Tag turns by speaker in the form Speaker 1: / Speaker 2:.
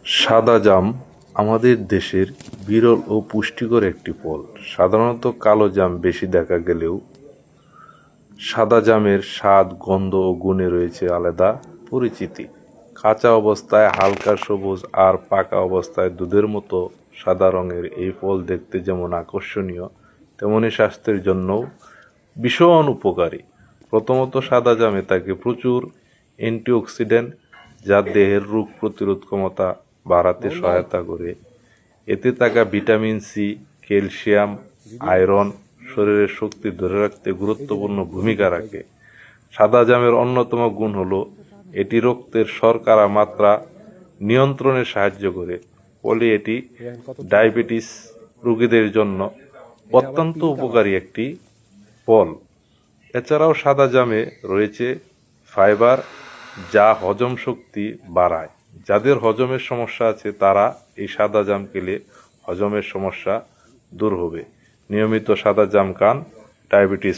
Speaker 1: সাদা জাম আমাদের দেশের বিরল ও পুষ্টিকর একটি ফল। সাধারণত কালো জাম বেশি দেখা গেলেও সাদা জামের স্বাদ, গন্ধ ও গুণে রয়েছে আলাদা পরিচিতি। কাঁচা অবস্থায় হালকা সবুজ আর পাকা অবস্থায় দুধের মতো সাদা রঙের এই ফল দেখতে যেমন আকর্ষণীয়, তেমনি স্বাস্থ্যের জন্যও ভীষণ উপকারী। প্রথমত, সাদা জামে থাকে প্রচুর অ্যান্টিঅক্সিডেন্ট, যা দেহের রোগ প্রতিরোধ ক্ষমতা বাড়াতে সহায়তা করে। এতে থাকা ভিটামিন সি, ক্যালসিয়াম, আয়রন শরীরের শক্তি ধরে রাখতে গুরুত্বপূর্ণ ভূমিকা রাখে। সাদা জামের অন্যতম গুণ হলো এটি রক্তের শর্করা মাত্রা নিয়ন্ত্রণে সাহায্য করে, ফলে এটি ডায়াবেটিস রোগীদের জন্য অত্যন্ত উপকারী একটি ফল। এছাড়াও সাদা জামে রয়েছে ফাইবার, যা হজম শক্তি বাড়ায়। যাদের হজমের সমস্যা আছে তারা এই সাদা জাম খেলে হজমের সমস্যা দূর হবে। নিয়মিত সাদা জাম খান, ডায়াবেটিস